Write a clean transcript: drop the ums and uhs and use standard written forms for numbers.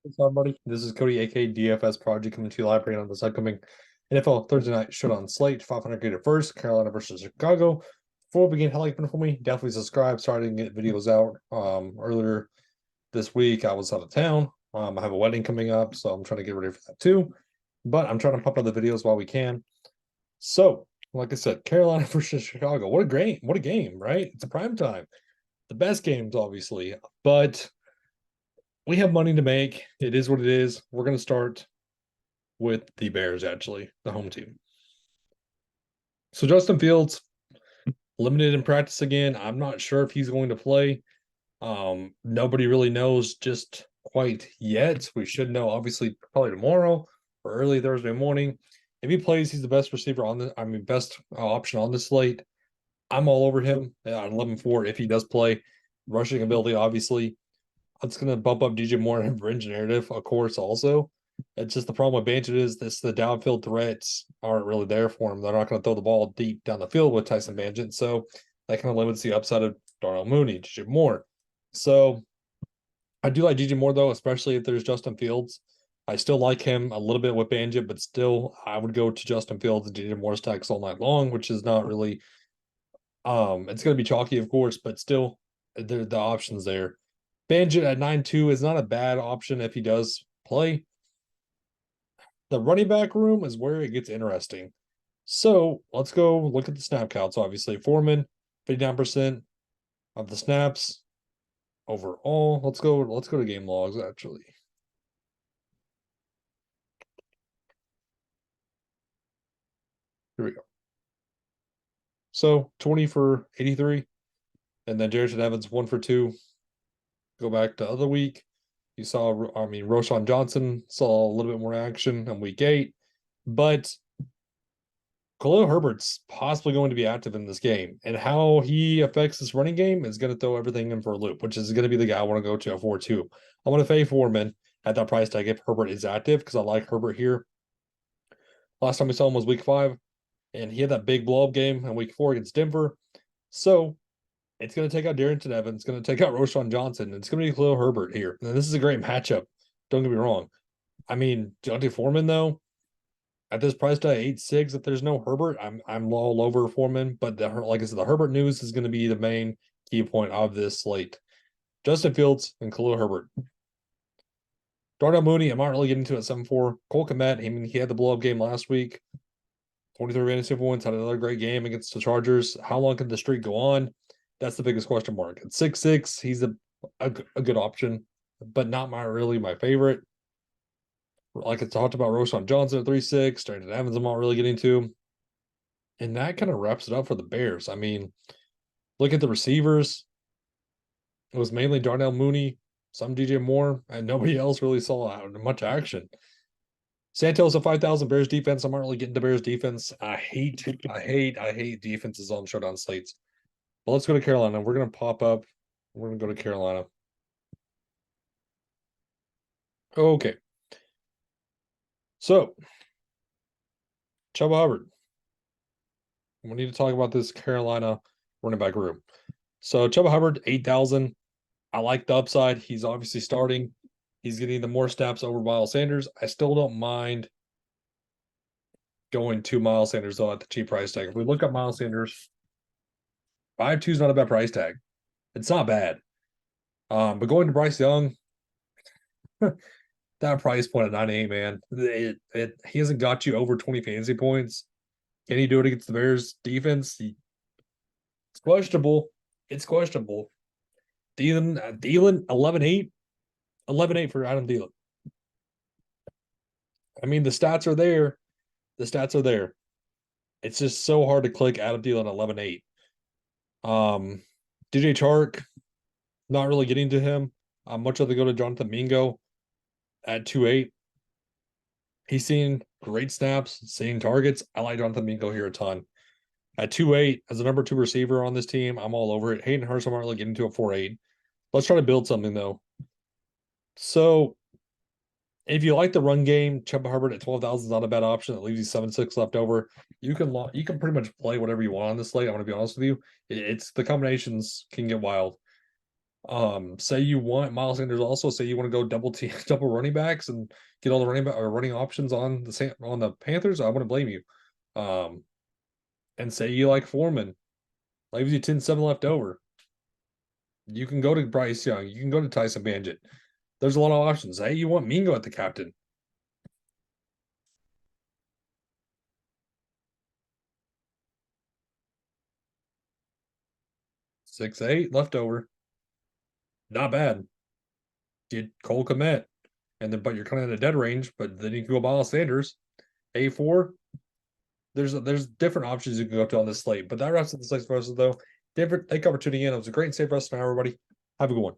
What's up, buddy? This is Cody, aka DFS Project, coming to you live right on this upcoming NFL Thursday night showdown slate. 500 grade at first, Carolina versus Chicago. Before we begin, hell, like for me, definitely subscribe. Sorry I didn't get videos out earlier this week. I was out of town. I have a wedding coming up, so I'm trying to get ready for that too. But I'm trying to pump out the videos while we can. So, like I said, Carolina versus Chicago. What a game! What a game, right? It's a prime time. The best games, obviously, but we have money to make. It is what it is. We're going to start with the Bears, actually, the home team. So Justin Fields, limited in practice again. I'm not sure if he's going to play. Nobody really knows just quite yet. We should know, obviously, probably tomorrow or early Thursday morning. If he plays, he's the best receiver on the, best option on the slate. I'm all over him at 11-4 if he does play. Rushing ability, obviously. It's going to bump up DJ Moore and fringe narrative, of course, also. It's just the problem with Banchett is the downfield threats aren't really there for him. They're not going to throw the ball deep down the field with Tyson Banchett. So that kind of limits the upside of Darnell Mooney, DJ Moore. So I do like DJ Moore, though, especially if there's Justin Fields. I still like him a little bit with Banchett, but still I would go to Justin Fields and DJ Moore stacks all night long, which is not really it's going to be chalky, of course, but still the options there. Banchett at 9-2 is not a bad option if he does play. The running back room is where it gets interesting. So let's go look at the snap counts. Obviously, Foreman, 59% of the snaps overall. Let's go to game logs, actually. Here we go. So 20 for 83. And then Jared Evans, 1 for 2. Go back to other week. You saw, Roschon Johnson saw a little bit more action in week 8, but Khalil Herbert's possibly going to be active in this game, and how he affects this running game is going to throw everything in for a loop, which is going to be the guy I want to go to at 4-2. I want to pay Foreman at that price tag if Herbert is active because I like Herbert here. Last time we saw him was week 5, and he had that big blow up game in week 4 against Denver. So it's going to take out Darrington Evans. It's going to take out Roschon Johnson. It's going to be Khalil Herbert here. And this is a great matchup. Don't get me wrong. Deontay Foreman, though, at this price tag, 8-6, if there's no Herbert, I'm all over Foreman. But like I said, the Herbert news is going to be the main key point of this slate. Justin Fields and Khalil Herbert. Darnell Mooney, I'm not really getting to it at 7-4. Cole Kmet, he had the blow-up game last week. 23 fantasy points, had another great game against the Chargers. How long can the streak go on? That's the biggest question mark. At 6-6, he's a good option, but not my favorite. Like I talked about, Roschon Johnson at 3-6, Darrington Evans I'm not really getting to. And that kind of wraps it up for the Bears. Look at the receivers. It was mainly Darnell Mooney, some DJ Moore, and nobody else really saw much action. Santos at 5,000, Bears defense. I'm not really getting to Bears defense. I hate defenses on showdown slates. But let's go to Carolina. We're going to pop up. We're going to go to Carolina. Okay. So, Chuba Hubbard. We need to talk about this Carolina running back room. So, Chuba Hubbard, 8,000. I like the upside. He's obviously starting. He's getting the more snaps over Miles Sanders. I still don't mind going to Miles Sanders, though, at the cheap price tag. If we look at Miles Sanders, 5.2 is not a bad price tag. It's not bad. But going to Bryce Young, that price point at 98, man, he hasn't got you over 20 fantasy points. Can he do it against the Bears defense? It's questionable. It's questionable. Thielen 11-8. 11-8 for Adam Thielen. The stats are there. The stats are there. It's just so hard to click Adam Thielen 11-8. DJ Chark, not really getting to him. Much rather go to Jonathan Mingo at 2-8. He's seeing great snaps, seeing targets. I like Jonathan Mingo here a ton. At 2-8, as a number 2 receiver on this team, I'm all over it. Hayden Hurst, I'm not really getting to a 4-8. Let's try to build something, though. So, if you like the run game, Chuba Hubbard at 12,000 is not a bad option. It leaves you 7-6 left over. You can pretty much play whatever you want on this slate. I want to be honest with you. It's the combinations can get wild. Say you want Miles Sanders also, say you want to go double team double running backs and get all the running back or running options on the Panthers, I wouldn't blame you. Um, and say you like Foreman, leaves you 10-7 left over. You can go to Bryce Young, you can go to Tyson Bagent. There's a lot of options. Hey, you want Mingo at the captain. 6-8 left over. Not bad. Get Cole Kmet. And then but you're kind of in a dead range, but then you can go Miles Sanders. A4. There's different options you can go to on this slate, but that wraps up the slate for us though. Different thank you for tuning in. It was a great and safe rest of everybody. Have a good one.